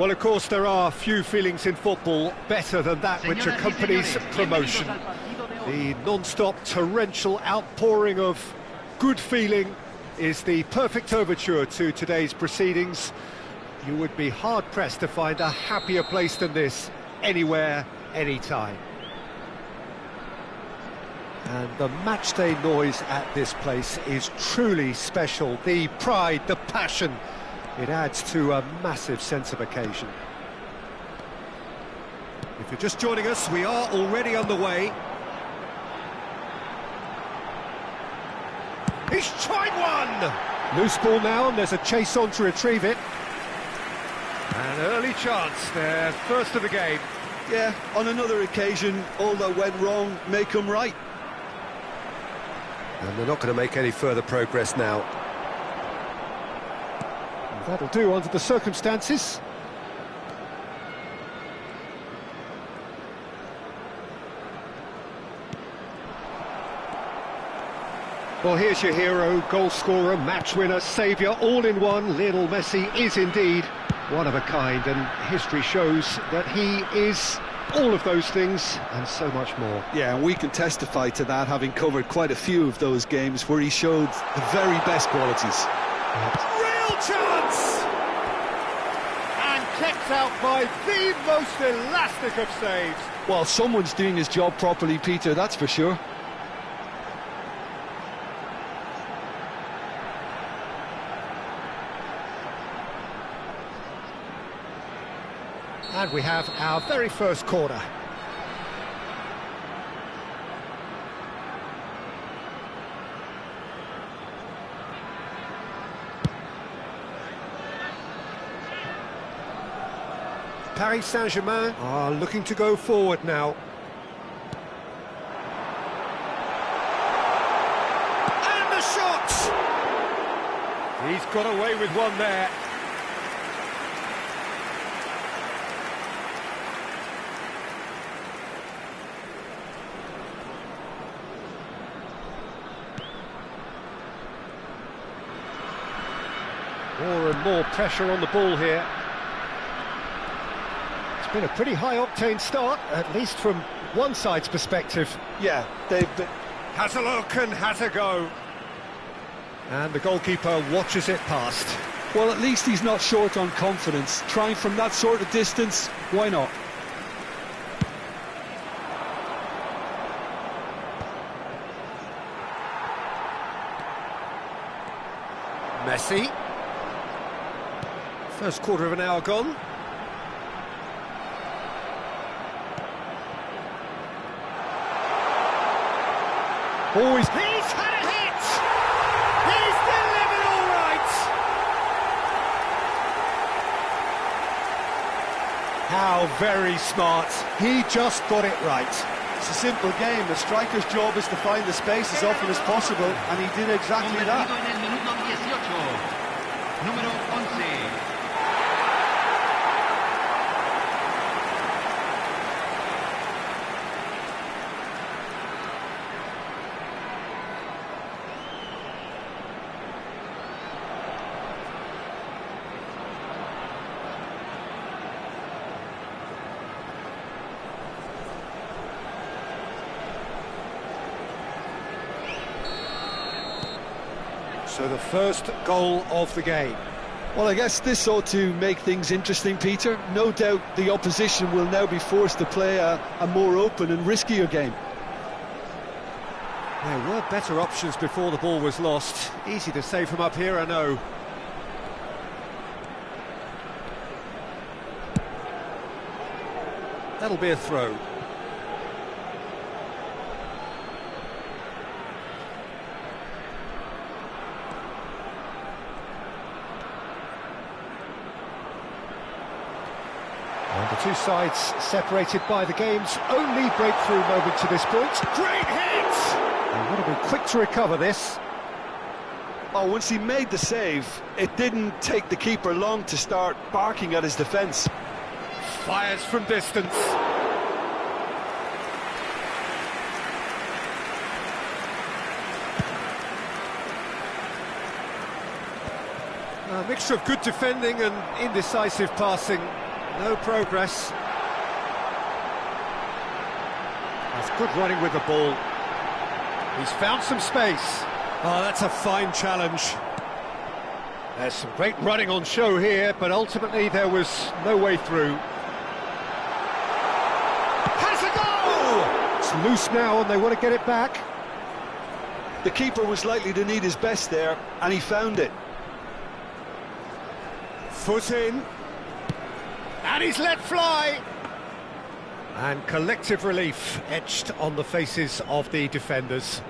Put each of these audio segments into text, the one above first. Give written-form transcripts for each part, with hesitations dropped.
Well, of course, there are few feelings in football better than that which accompanies promotion. The non-stop torrential outpouring of good feeling is the perfect overture to today's proceedings. You would be hard-pressed to find a happier place than this, anywhere, anytime. And the matchday noise at this place is truly special. The pride, the passion, it adds to a massive sense of occasion. If you're just joining us, we are already underway. He's tried one! Loose ball now, and there's a chase on to retrieve it. An early chance, their first of the game. Yeah, on another occasion, all that went wrong may come right. And they're not going to make any further progress now. That'll do under the circumstances. Well, here's your hero, goal scorer, match winner, saviour, all in one. Lionel Messi is indeed one of a kind, and history shows that he is all of those things and so much more. Yeah, and we can testify to that, having covered quite a few of those games where he showed the very best qualities. Real chance! And kept out by the most elastic of saves. Well, someone's doing his job properly, Peter, that's for sure. And we have our very first corner. Paris Saint-Germain are looking to go forward now. And the shot! He's got away with one there. More and more pressure on the ball here. It's been a pretty high-octane start, at least from one side's perspective. Yeah, they've been... Has a look and has a go. And the goalkeeper watches it past. Well, at least he's not short on confidence. Trying from that sort of distance, why not? Messi. First quarter of an hour gone. Oh, he's had a hit! He's delivered all right! How very smart. He just got it right. It's a simple game. The striker's job is to find the space as often as possible, and he did exactly that. Número 11. So the first goal of the game. Well, I guess this ought to make things interesting, Peter. No doubt the opposition will now be forced to play a more open and riskier game. There were better options before the ball was lost. Easy to say from up here, I know. That'll be a throw. And the two sides separated by the game's only breakthrough moment to this point. Great hit! They would have been quick to recover this. Oh, once he made the save, it didn't take the keeper long to start barking at his defence. Fires from distance. A mixture of good defending and indecisive passing. No progress. That's good running with the ball. He's found some space. Oh, that's a fine challenge. There's some great running on show here, but ultimately there was no way through. Has a goal! It's loose now and they want to get it back. The keeper was likely to need his best there, and he found it. Foot in. And he's let fly. And collective relief etched on the faces of the defenders.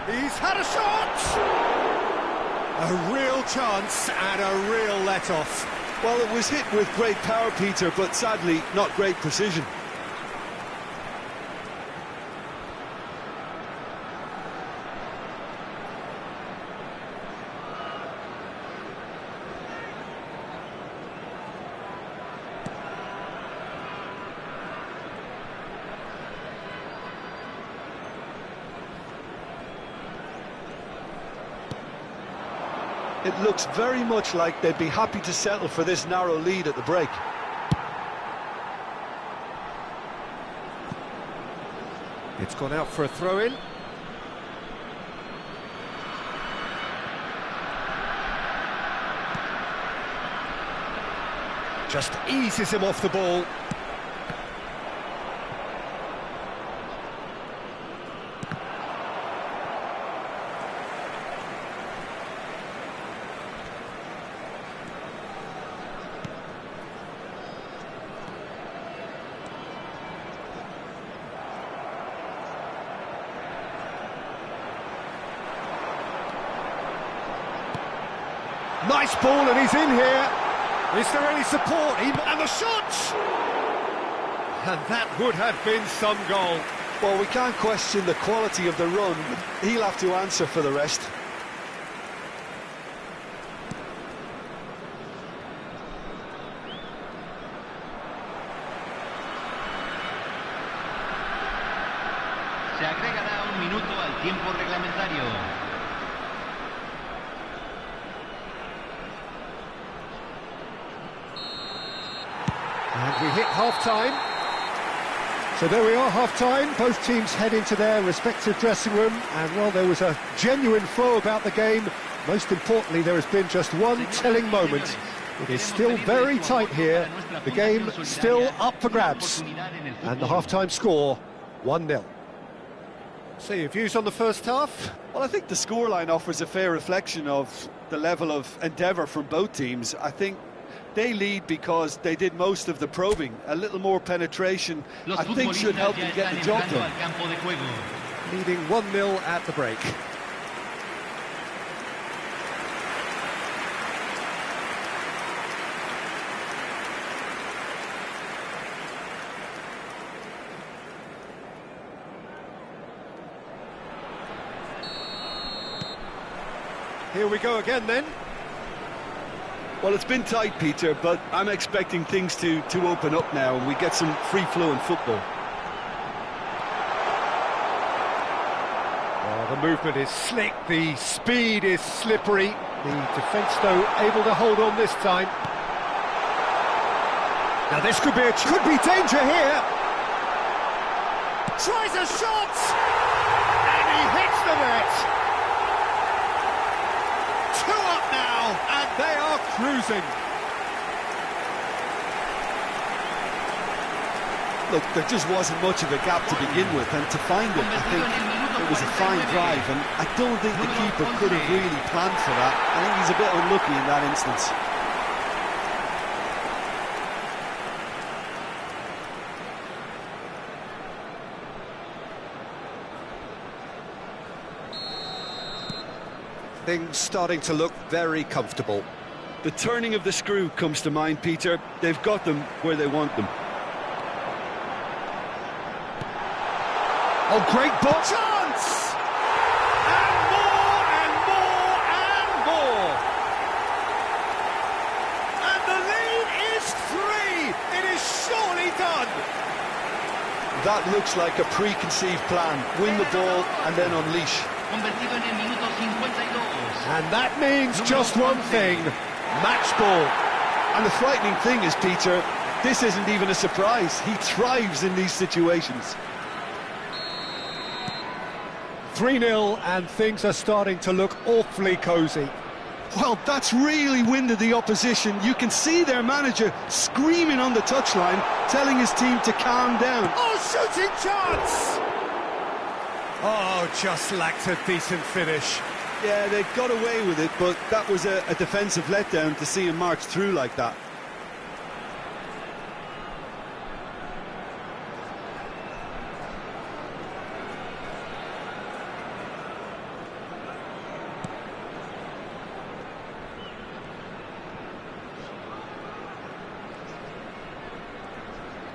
He's had a shot! A real chance and a real let-off. Well, it was hit with great power, Peter, but sadly, not great precision. It looks very much like they'd be happy to settle for this narrow lead at the break. It's gone out for a throw-in. Just eases him off the ball. Nice ball, and he's in here. Is there any support? And the shot! And that would have been some goal. Well, we can't question the quality of the run. He'll have to answer for the rest. Se agregará un minuto al tiempo reglamentario. And we hit half-time. So there we are, half-time. Both teams head into their respective dressing room. And while there was a genuine flow about the game, most importantly, there has been just one telling moment. It is still very tight here. The game still up for grabs. And the half-time score, 1-0. So your views on the first half? Well, I think the scoreline offers a fair reflection of the level of endeavour from both teams. I think they lead because they did most of the probing. A little more penetration, I think, should help them get the job done. Leading 1-0 at the break. Here we go again then. Well, it's been tight, Peter, but I'm expecting things to open up now and we get some free-flowing football. Oh, the movement is slick, the speed is slippery. The defence, though, able to hold on this time. Now this could be danger here. Tries a shot! And he hits the net. And they are cruising. Look, there just wasn't much of a gap to begin with, and to find it, I think it was a fine drive, and I don't think the keeper could have really planned for that. I think he's a bit unlucky in that instance. Things starting to look very comfortable. The turning of the screw comes to mind, Peter. They've got them where they want them. Oh, great ball. Chance! And more, and more, and more. And the lead is 3. It is surely done? That looks like a preconceived plan. Win the ball and then unleash. Convertido en el minuto 52. And that means just one thing, match ball. And the frightening thing is, Peter, this isn't even a surprise. He thrives in these situations. 3-0 and things are starting to look awfully cosy. Well, that's really winded the opposition. You can see their manager screaming on the touchline, telling his team to calm down. Oh, shooting chance! Oh, just lacked a decent finish. Yeah, they got away with it, but that was a defensive letdown to see him march through like that.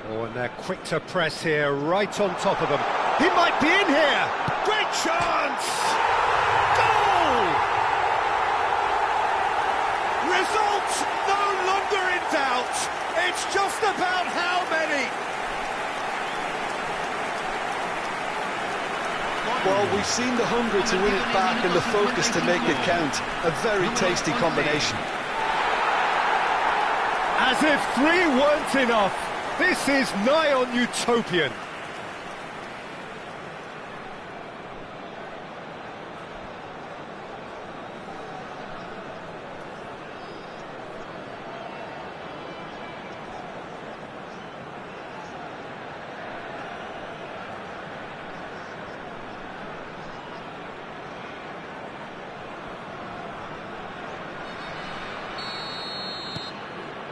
Oh, and they're quick to press here, right on top of them. He might be in here! Great chance! Goal! Result no longer in doubt. It's just about how many. Well, we've seen the hunger to win it back and the focus to make it count. A very tasty combination. As if 3 weren't enough. This is nigh on utopian.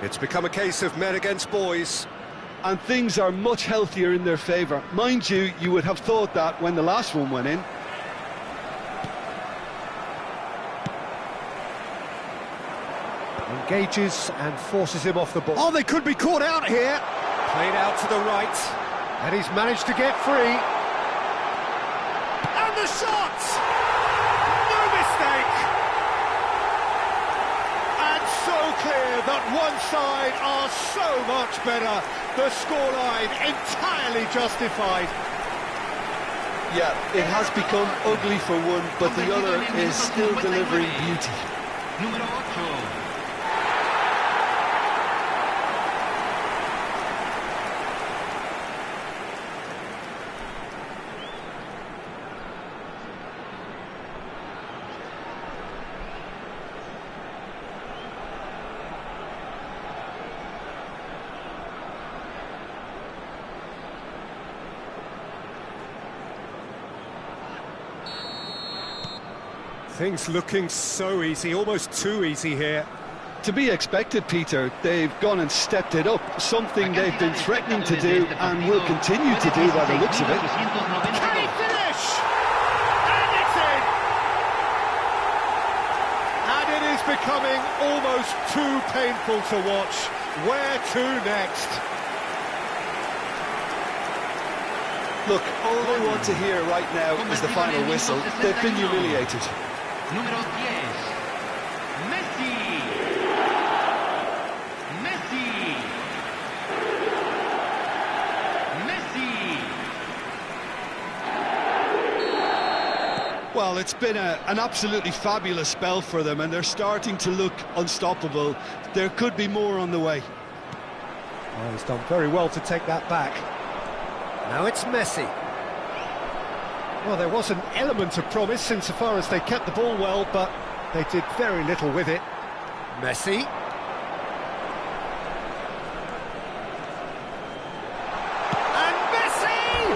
It's become a case of men against boys. And things are much healthier in their favour. Mind you, you would have thought that when the last one went in. Engages and forces him off the ball. Oh, they could be caught out here. Played out to the right. And he's managed to get free. And the shot! No mistake! And so clear that one side are so much better. The scoreline entirely justified. Yeah, it has become ugly for one, but the other is still delivering beauty. Número 8. Things looking so easy, almost too easy here. To be expected, Peter. They've gone and stepped it up, something they've been threatening to do and will continue to do by the looks of it. Can he finish? And it's in! And it is becoming almost too painful to watch. Where to next? Look, all they want to hear right now is the final whistle. They've been humiliated. Número 10. Messi. Messi. Messi. Well, it's been an absolutely fabulous spell for them, and they're starting to look unstoppable. There could be more on the way. Oh, he's done very well to take that back. Now it's Messi. Well, there was an element of promise insofar as they kept the ball well, but they did very little with it. Messi. And Messi!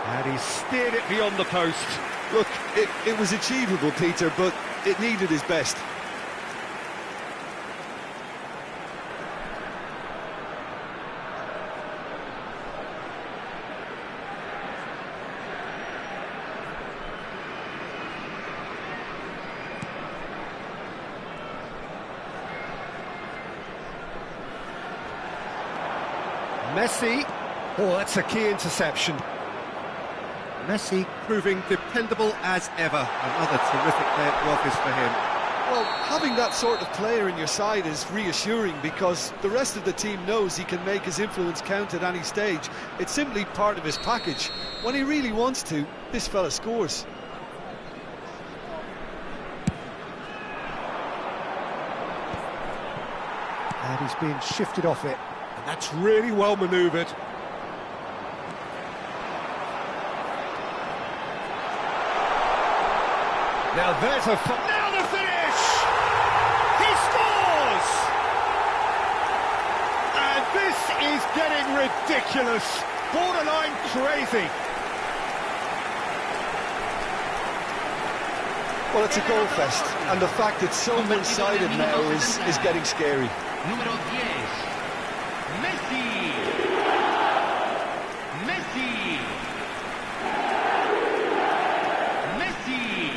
And he steered it beyond the post. Look, it was achievable, Peter, but it needed his best. Messi. Oh, that's a key interception. Messi proving dependable as ever. Another terrific day at the office for him. Well, having that sort of player in your side is reassuring because the rest of the team knows he can make his influence count at any stage. It's simply part of his package. When he really wants to, this fella scores. And he's being shifted off it, and that's really well manoeuvred. Now there's now the finish! He scores! And this is getting ridiculous, borderline crazy. Well, it's a goal fest, and the fact it's so one-sided now is getting scary. Número 10. Messi. Messi. Messi.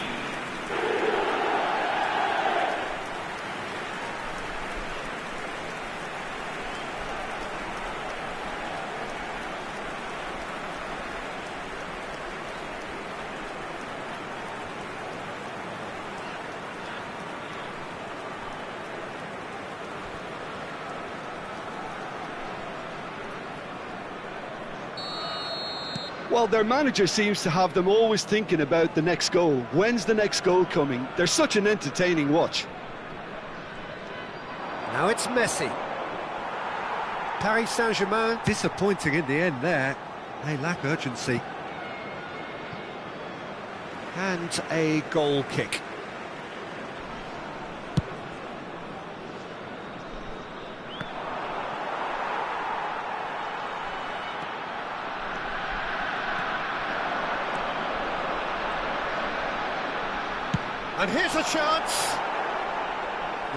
Well, their manager seems to have them always thinking about the next goal. When's the next goal coming? They're such an entertaining watch. Now it's Messi. Paris Saint-Germain disappointing in the end there. They lack urgency. And a goal kick. And here's a chance.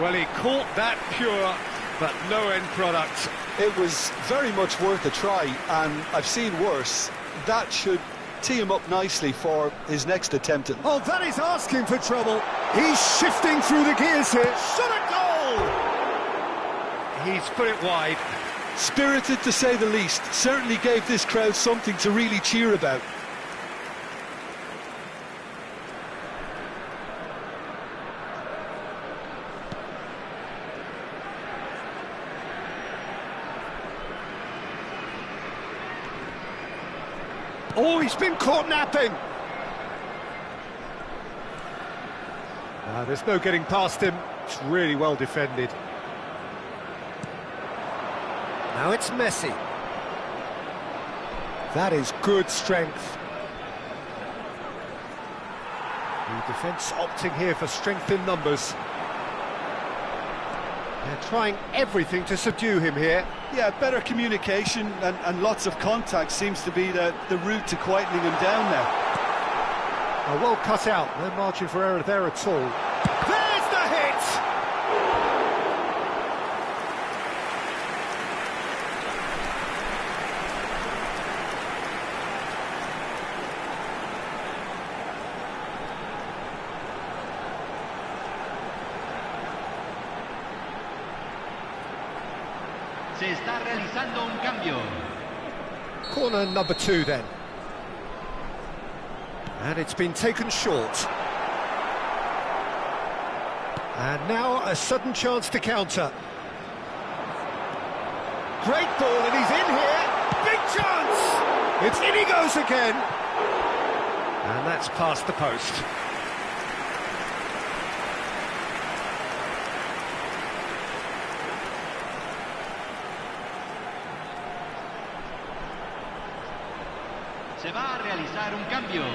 Well, he caught that pure, but no end product. It was very much worth a try, and I've seen worse. That should tee him up nicely for his next attempt at... Oh, that is asking for trouble. He's shifting through the gears here. Shot a goal! He's put it wide. Spirited, to say the least. Certainly gave this crowd something to really cheer about. Oh, he's been caught napping. There's no getting past him. It's really well defended. Now it's Messi. That is good strength. The defence opting here for strength in numbers. They're trying everything to subdue him here. Yeah, better communication and lots of contact seems to be the route to quietening him down now. Oh, well cut out, no margin for error there at all. There's the hit! Se está realizando un cambio. Corner number 2 then. And it's been taken short. And now a sudden chance to counter. Great ball, and he's in here. Big chance! It's in he goes again. And that's past the post. Se va a realizar un cambio.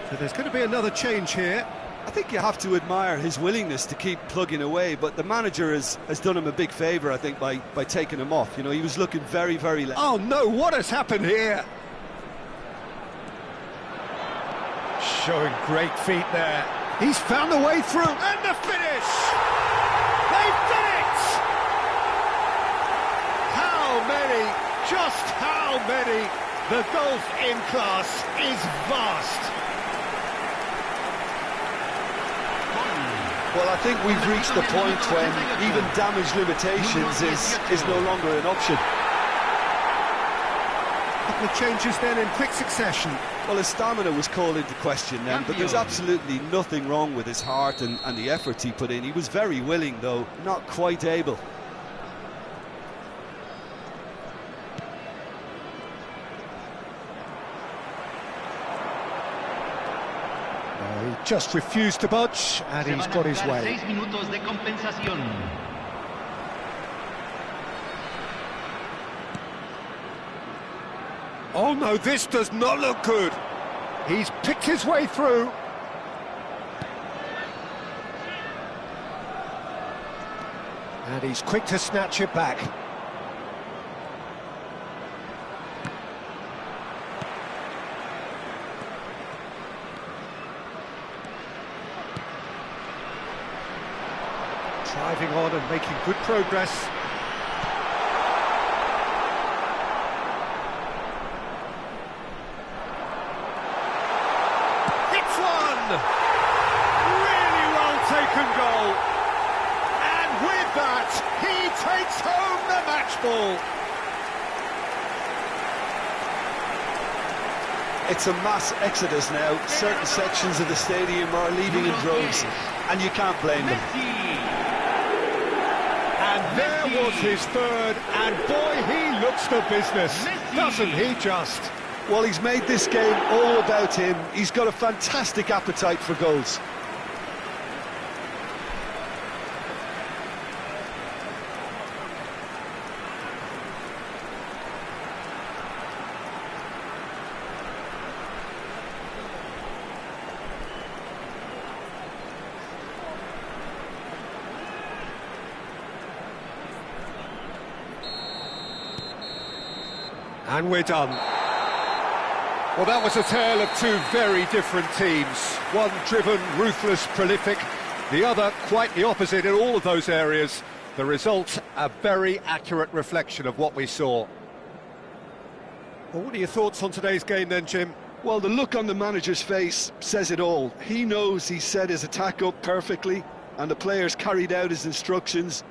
So there's going to be another change here. I think you have to admire his willingness to keep plugging away, but the manager has done him a big favour, I think, by taking him off. You know, he was looking very, very... Oh no, what has happened here? Showing great feet there. He's found a way through, and the finish! They've done it! How many, just how many? The golf in class is vast. Well, I think we've reached the point when even damage limitations is no longer an option. couple of changes then in quick succession. Well, his stamina was called into question then, but there's absolutely nothing wrong with his heart and the efforts he put in. He was very willing, though, not quite able. He just refused to budge, and he's got his way. 6 minutos de compensación. Oh no, this does not look good. He's picked his way through. And he's quick to snatch it back. Driving on and making good progress. Hits one! Really well taken goal. And with that, he takes home the match ball. It's a mass exodus now. Certain sections of the stadium are leaving in droves, and you can't blame them. And there was his third, and boy, he looks the business, doesn't he just? Well, he's made this game all about him. He's got a fantastic appetite for goals. And we're done. Well, that was a tale of two very different teams. One driven, ruthless, prolific. The other quite the opposite in all of those areas. The result, a very accurate reflection of what we saw. Well, what are your thoughts on today's game then, Jim? Well, the look on the manager's face says it all. He knows he set his attack up perfectly, and the players carried out his instructions.